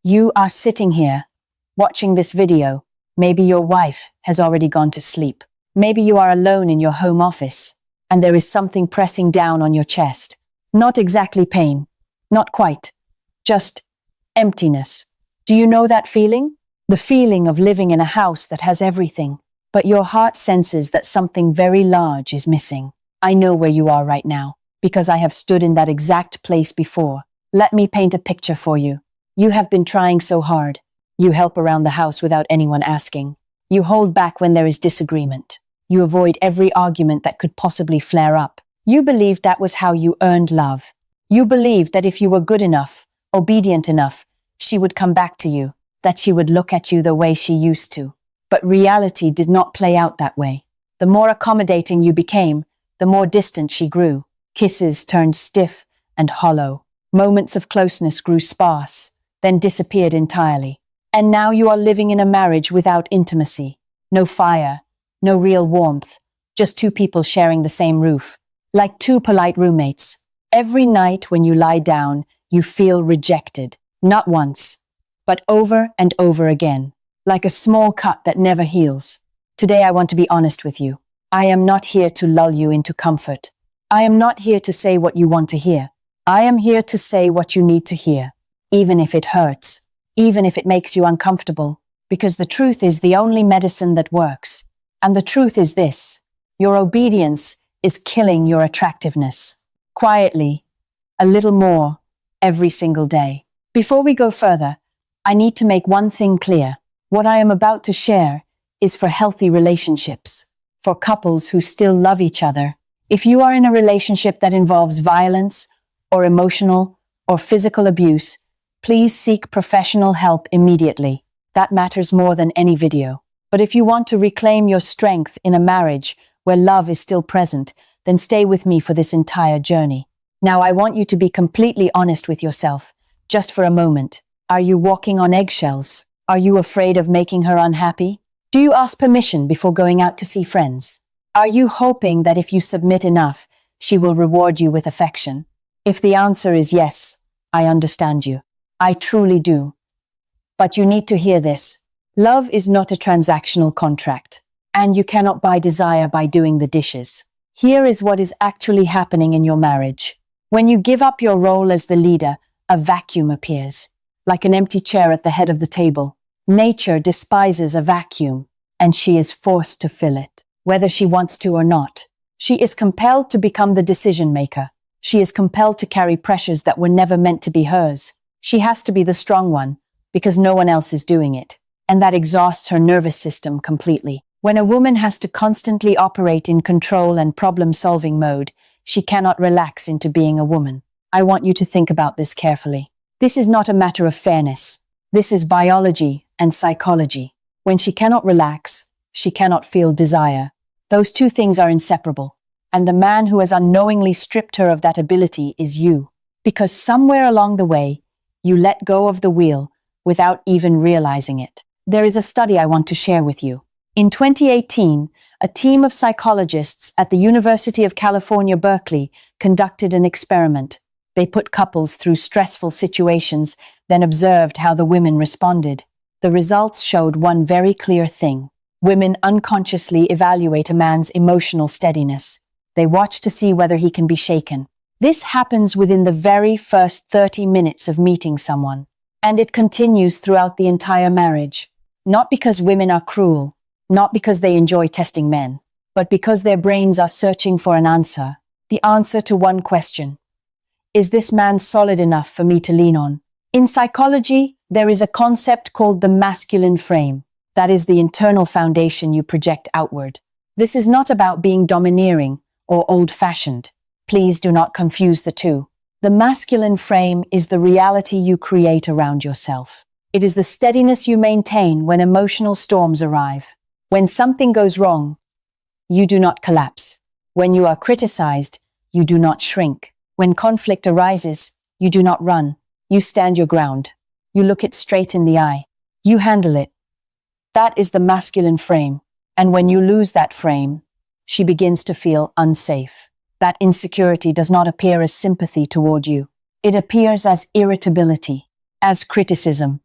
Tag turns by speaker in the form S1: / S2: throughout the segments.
S1: You are sitting here, watching this video. Maybe your wife has already gone to sleep. Maybe you are alone in your home office, and there is something pressing down on your chest. Not exactly pain, not quite, just emptiness. Do you know that feeling? The feeling of living in a house that has everything, but your heart senses that something very large is missing. I know where you are right now, because I have stood in that exact place before. Let me paint a picture for you. You have been trying so hard. You help around the house without anyone asking. You hold back when there is disagreement. You avoid every argument that could possibly flare up. You believed that was how you earned love. You believed that if you were good enough, obedient enough, she would come back to you, that she would look at you the way she used to. But reality did not play out that way. The more accommodating you became, the more distant she grew. Kisses turned stiff and hollow. Moments of closeness grew sparse, then disappeared entirely. And now you are living in a marriage without intimacy. No fire, no real warmth, just two people sharing the same roof, like two polite roommates. Every night when you lie down, you feel rejected. Not once, but over and over again, like a small cut that never heals. Today I want to be honest with you. I am not here to lull you into comfort. I am not here to say what you want to hear. I am here to say what you need to hear, even if it hurts, even if it makes you uncomfortable, because the truth is the only medicine that works. And the truth is this: your obedience is killing your attractiveness. Quietly, a little more, every single day. Before we go further, I need to make one thing clear. What I am about to share is for healthy relationships, for couples who still love each other. If you are in a relationship that involves violence, or emotional, or physical abuse, please seek professional help immediately. That matters more than any video. But if you want to reclaim your strength in a marriage where love is still present, then stay with me for this entire journey. Now, I want you to be completely honest with yourself, just for a moment. Are you walking on eggshells? Are you afraid of making her unhappy? Do you ask permission before going out to see friends? Are you hoping that if you submit enough, she will reward you with affection? If the answer is yes, I understand you. I truly do. But you need to hear this. Love is not a transactional contract, and you cannot buy desire by doing the dishes. Here is what is actually happening in your marriage. When you give up your role as the leader, a vacuum appears, like an empty chair at the head of the table. Nature despises a vacuum, and she is forced to fill it, whether she wants to or not. She is compelled to become the decision maker. She is compelled to carry pressures that were never meant to be hers. She has to be the strong one, because no one else is doing it. And that exhausts her nervous system completely. When a woman has to constantly operate in control and problem-solving mode, she cannot relax into being a woman. I want you to think about this carefully. This is not a matter of fairness. This is biology and psychology. When she cannot relax, she cannot feel desire. Those two things are inseparable. And the man who has unknowingly stripped her of that ability is you. Because somewhere along the way, you let go of the wheel without even realizing it. There is a study I want to share with you. In 2018, a team of psychologists at the University of California, Berkeley, conducted an experiment. They put couples through stressful situations, then observed how the women responded. The results showed one very clear thing. Women unconsciously evaluate a man's emotional steadiness. They watch to see whether he can be shaken. This happens within the very first 30 minutes of meeting someone. And it continues throughout the entire marriage. Not because women are cruel, not because they enjoy testing men, but because their brains are searching for an answer. The answer to one question. Is this man solid enough for me to lean on? In psychology, there is a concept called the masculine frame. That is the internal foundation you project outward. This is not about being domineering or old-fashioned. Please do not confuse the two. The masculine frame is the reality you create around yourself. It is the steadiness you maintain when emotional storms arrive. When something goes wrong, you do not collapse. When you are criticized, you do not shrink. When conflict arises, you do not run. You stand your ground. You look it straight in the eye. You handle it. That is the masculine frame. And when you lose that frame, she begins to feel unsafe. That insecurity does not appear as sympathy toward you. It appears as irritability, as criticism,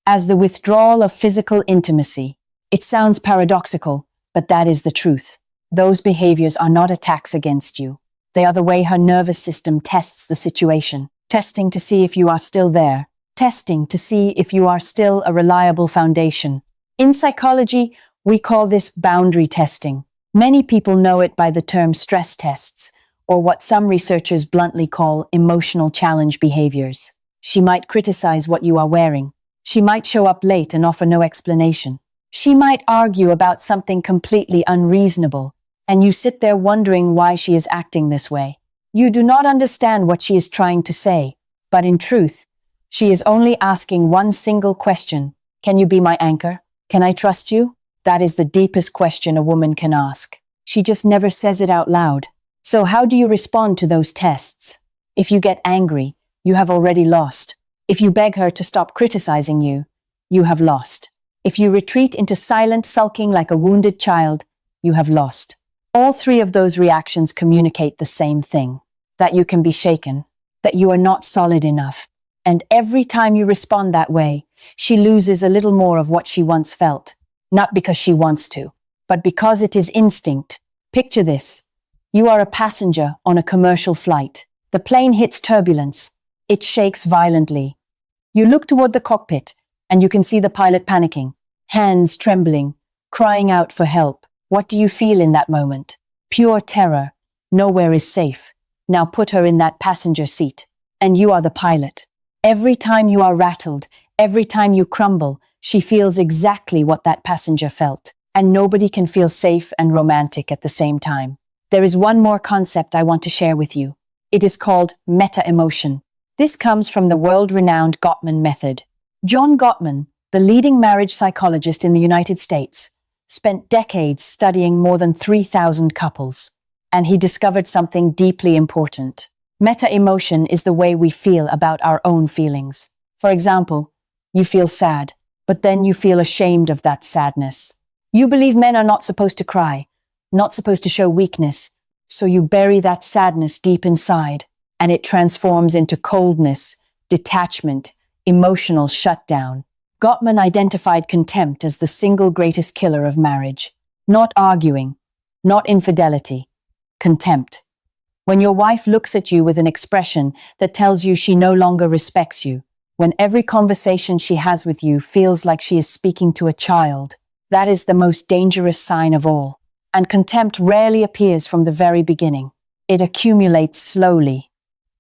S1: as the withdrawal of physical intimacy. It sounds paradoxical, but that is the truth. Those behaviors are not attacks against you. They are the way her nervous system tests the situation, testing to see if you are still there, testing to see if you are still a reliable foundation. In psychology, we call this boundary testing. Many people know it by the term stress tests, or what some researchers bluntly call emotional challenge behaviors. She might criticize what you are wearing. She might show up late and offer no explanation. She might argue about something completely unreasonable, and you sit there wondering why she is acting this way. You do not understand what she is trying to say, but in truth, she is only asking one single question. Can you be my anchor? Can I trust you? That is the deepest question a woman can ask. She just never says it out loud. So how do you respond to those tests? If you get angry, you have already lost. If you beg her to stop criticizing you, you have lost. If you retreat into silent sulking like a wounded child, you have lost. All three of those reactions communicate the same thing, that you can be shaken, that you are not solid enough. And every time you respond that way, she loses a little more of what she once felt, not because she wants to, but because it is instinct. Picture this. You are a passenger on a commercial flight. The plane hits turbulence. It shakes violently. You look toward the cockpit, and you can see the pilot panicking, hands trembling, crying out for help. What do you feel in that moment? Pure terror. Nowhere is safe. Now put her in that passenger seat, and you are the pilot. Every time you are rattled, every time you crumble, she feels exactly what that passenger felt, and nobody can feel safe and romantic at the same time. There is one more concept I want to share with you. It is called meta-emotion. This comes from the world-renowned Gottman Method. John Gottman, the leading marriage psychologist in the United States, spent decades studying more than 3,000 couples, and he discovered something deeply important. Meta-emotion is the way we feel about our own feelings. For example, you feel sad, but then you feel ashamed of that sadness. You believe men are not supposed to cry, not supposed to show weakness, so you bury that sadness deep inside, and it transforms into coldness, detachment, emotional shutdown. Gottman identified contempt as the single greatest killer of marriage. Not arguing, not infidelity, contempt. When your wife looks at you with an expression that tells you she no longer respects you, when every conversation she has with you feels like she is speaking to a child, that is the most dangerous sign of all. And contempt rarely appears from the very beginning. It accumulates slowly,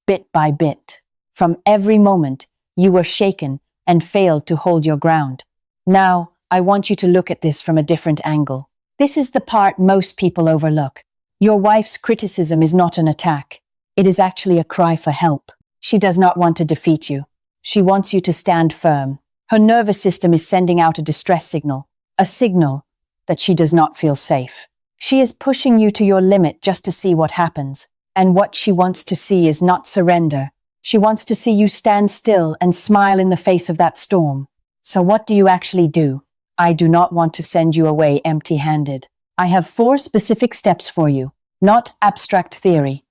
S1: bit by bit. From every moment, you were shaken and failed to hold your ground. Now, I want you to look at this from a different angle. This is the part most people overlook. Your wife's criticism is not an attack. It is actually a cry for help. She does not want to defeat you. She wants you to stand firm. Her nervous system is sending out a distress signal, a signal that she does not feel safe. She is pushing you to your limit just to see what happens. And what she wants to see is not surrender. She wants to see you stand still and smile in the face of that storm. So what do you actually do? I do not want to send you away empty-handed. I have 4 specific steps for you, not abstract theory.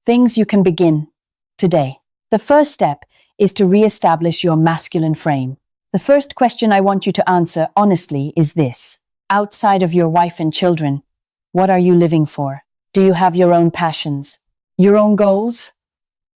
S1: Things you can begin today. The first step is to re-establish your masculine frame. The first question I want you to answer honestly is this. Outside of your wife and children, what are you living for? Do you have your own passions? Your own goals?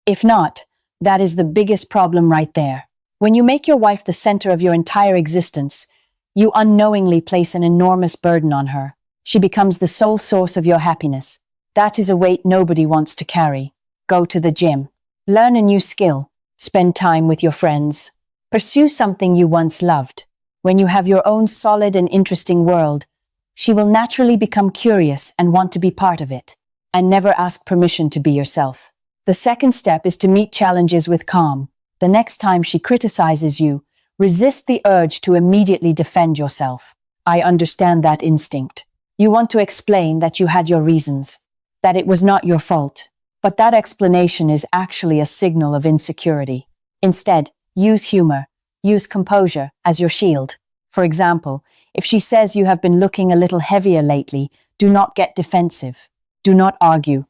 S1: If not, that is the biggest problem right there. When you make your wife the center of your entire existence, you unknowingly place an enormous burden on her. She becomes the sole source of your happiness. That is a weight nobody wants to carry. Go to the gym. Learn a new skill. Spend time with your friends. Pursue something you once loved. When you have your own solid and interesting world, she will naturally become curious and want to be part of it, and never ask permission to be yourself. The second step is to meet challenges with calm. The next time she criticizes you, resist the urge to immediately defend yourself. I understand that instinct. You want to explain that you had your reasons, that it was not your fault, but that explanation is actually a signal of insecurity. Instead, use humor. Use composure as your shield. For example, if she says you have been looking a little heavier lately, do not get defensive. Do not argue.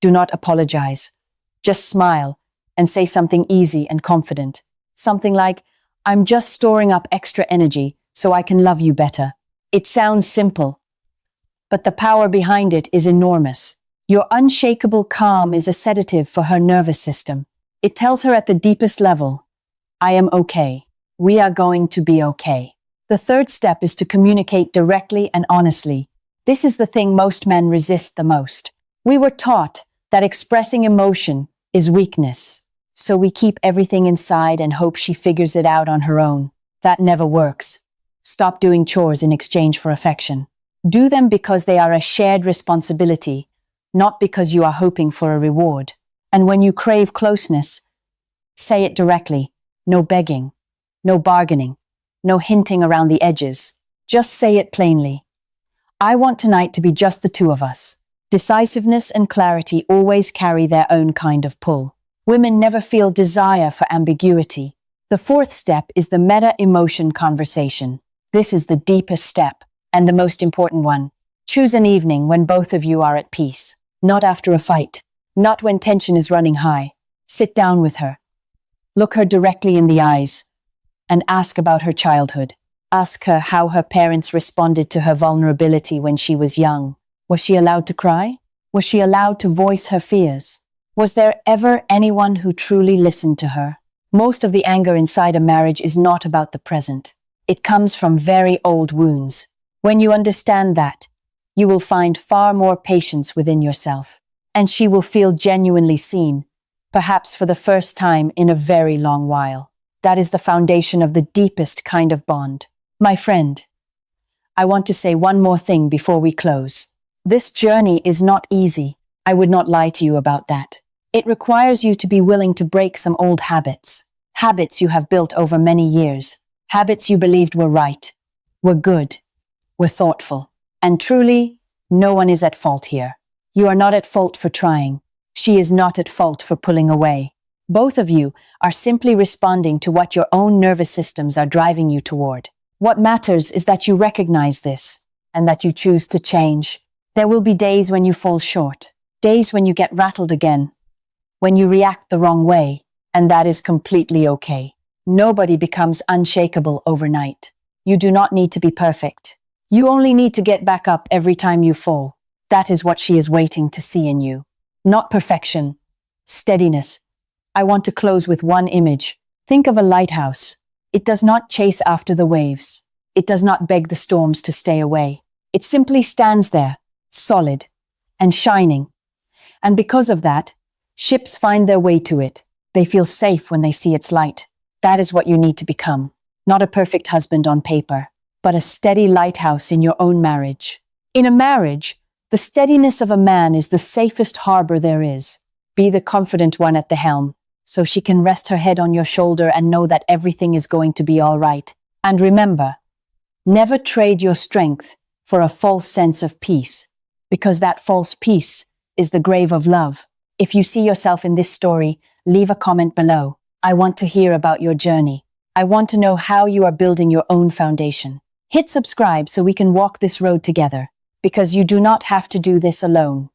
S1: Do not apologize. Just smile and say something easy and confident. Something like, I'm just storing up extra energy so I can love you better. It sounds simple, but the power behind it is enormous. Your unshakable calm is a sedative for her nervous system. It tells her at the deepest level, I am okay. We are going to be okay. The third step is to communicate directly and honestly. This is the thing most men resist the most. We were taught that expressing emotion is weakness, so we keep everything inside and hope she figures it out on her own. That never works. Stop doing chores in exchange for affection. Do them because they are a shared responsibility, not because you are hoping for a reward. And when you crave closeness, say it directly. No begging, no bargaining, no hinting around the edges. Just say it plainly. I want tonight to be just the two of us. Decisiveness and clarity always carry their own kind of pull. Women never feel desire for ambiguity. The fourth step is the meta-emotion conversation. This is the deepest step, and the most important one. Choose an evening when both of you are at peace. Not after a fight. Not when tension is running high. Sit down with her. Look her directly in the eyes and ask about her childhood. Ask her how her parents responded to her vulnerability when she was young. Was she allowed to cry? Was she allowed to voice her fears? Was there ever anyone who truly listened to her? Most of the anger inside a marriage is not about the present. It comes from very old wounds. When you understand that, you will find far more patience within yourself, and she will feel genuinely seen, perhaps for the first time in a very long while. That is the foundation of the deepest kind of bond. My friend, I want to say one more thing before we close. This journey is not easy. I would not lie to you about that. It requires you to be willing to break some old habits. Habits you have built over many years. Habits you believed were right, were good, were thoughtful. And truly, no one is at fault here. You are not at fault for trying. She is not at fault for pulling away. Both of you are simply responding to what your own nervous systems are driving you toward. What matters is that you recognize this and that you choose to change. There will be days when you fall short, days when you get rattled again, when you react the wrong way, and that is completely okay. Nobody becomes unshakable overnight. You do not need to be perfect. You only need to get back up every time you fall. That is what she is waiting to see in you. Not perfection, steadiness. I want to close with one image. Think of a lighthouse. It does not chase after the waves. It does not beg the storms to stay away. It simply stands there, solid and shining. And because of that, ships find their way to it. They feel safe when they see its light. That is what you need to become. Not a perfect husband on paper, but a steady lighthouse in your own marriage. In a marriage, the steadiness of a man is the safest harbor there is. Be the confident one at the helm, so she can rest her head on your shoulder and know that everything is going to be all right. And remember, never trade your strength for a false sense of peace, because that false peace is the grave of love. If you see yourself in this story, leave a comment below. I want to hear about your journey. I want to know how you are building your own foundation. Hit subscribe so we can walk this road together, because you do not have to do this alone.